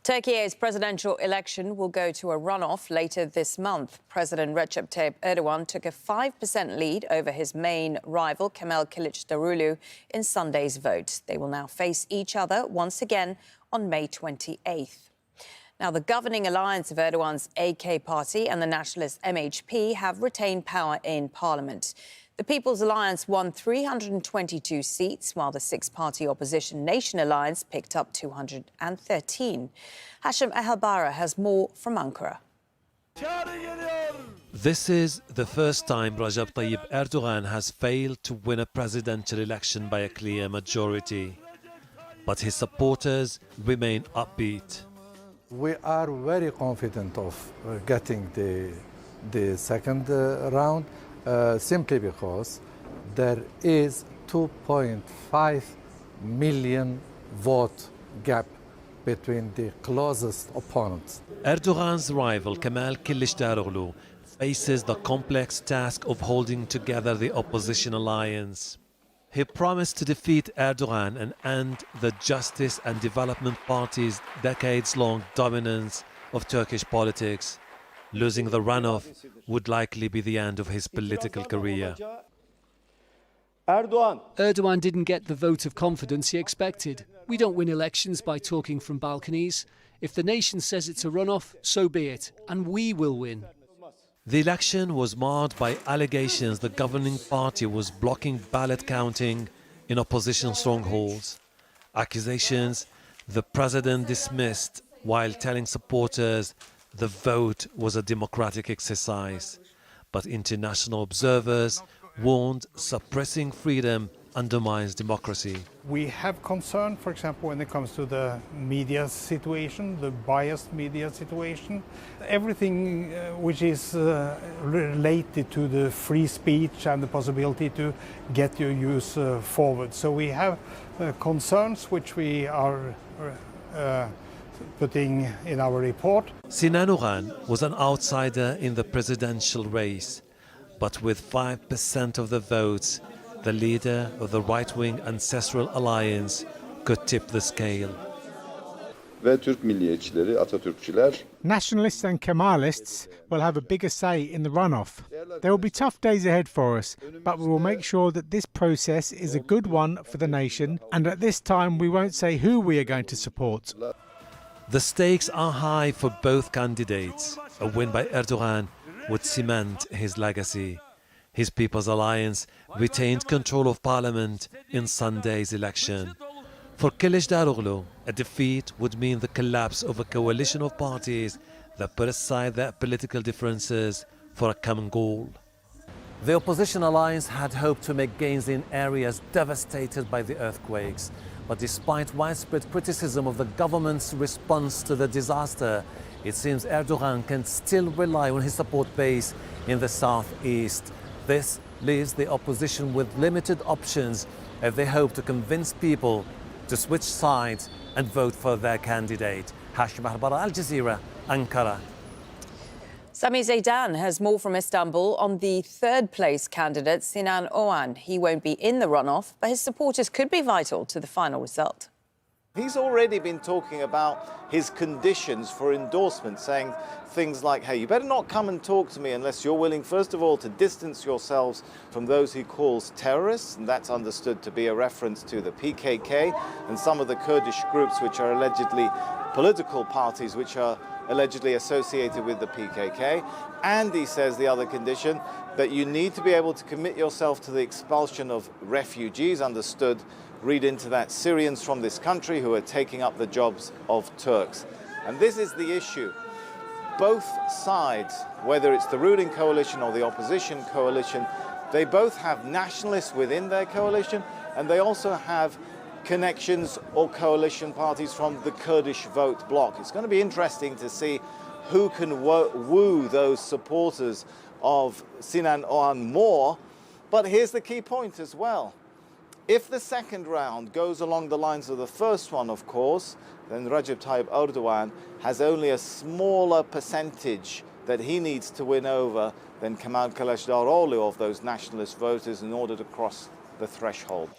Turkey's presidential election will go to a runoff later this month. President Recep Tayyip Erdogan took a 5% lead over his main rival, Kemal Kilicdaroglu, in Sunday's vote. They will now face each other once again on May 28th. Now, the governing alliance of Erdogan's AK party and the nationalist MHP have retained power in parliament. The People's Alliance won 322 seats, while the six-party opposition Nation Alliance picked up 213. Hashim Ehalbara has more from Ankara. This is the first time Recep Tayyip Erdogan has failed to win a presidential election by a clear majority. But his supporters remain upbeat. We are very confident of getting the second round. Simply because there is 2.5 million vote gap between the closest opponents. Erdogan's rival Kemal Kilicdaroglu faces the complex task of holding together the opposition alliance. He promised to defeat Erdogan and end the Justice and Development Party's decades-long dominance of Turkish politics. Losing the runoff would likely be the end of his political career. Erdogan didn't get the vote of confidence he expected. We don't win elections by talking from balconies. If the nation says it's a runoff, so be it, and we will win. The election was marred by allegations the governing party was blocking ballot counting in opposition strongholds. Accusations the president dismissed while telling supporters the vote was a democratic exercise. But international observers warned suppressing freedom undermines democracy. We have concern, for example, when it comes to the media situation, the biased media situation. Everything which is related to the free speech and the possibility to get your views forward. So we have concerns which we are putting in our report. Sinan Oğan was an outsider in the presidential race, but with 5% of the votes, the leader of the right-wing Ancestral Alliance could tip the scale. Ve Türk milliyetçileri, Atatürkçüler. Nationalists and Kemalists will have a bigger say in the runoff. There will be tough days ahead for us, but we will make sure that this process is a good one for the nation, and at this time we won't say who we are going to support. The stakes are high for both candidates. A win by Erdogan would cement his legacy. His People's Alliance retained control of parliament in Sunday's election. For Kilicdaroglu, a defeat would mean the collapse of a coalition of parties that put aside their political differences for a common goal. The opposition alliance had hoped to make gains in areas devastated by the earthquakes. But despite widespread criticism of the government's response to the disaster, it seems Erdogan can still rely on his support base in the southeast. This leaves the opposition with limited options if they hope to convince people to switch sides and vote for their candidate. Hashim Ehalbara, Al Jazeera, Ankara. Sami Zeydan has more from Istanbul on the third-place candidate, Sinan Oğan. He won't be in the runoff, but his supporters could be vital to the final result. He's already been talking about his conditions for endorsement, saying things like, hey, you better not come and talk to me unless you're willing, first of all, to distance yourselves from those he calls terrorists, and that's understood to be a reference to the PKK and some of the Kurdish groups which are allegedly political parties which are allegedly associated with the PKK. And he says the other condition, that you need to be able to commit yourself to the expulsion of refugees, understood, read into that, Syrians from this country who are taking up the jobs of Turks. And this is the issue. Both sides, whether it's the ruling coalition or the opposition coalition, they both have nationalists within their coalition, and they also have connections or coalition parties from the Kurdish vote bloc. It's going to be interesting to see who can woo those supporters of Sinan Oğan more. But here's the key point as well. If the second round goes along the lines of the first one, of course, then Recep Tayyip Erdogan has only a smaller percentage that he needs to win over than Kemal Kilicdaroglu of those nationalist voters in order to cross the threshold.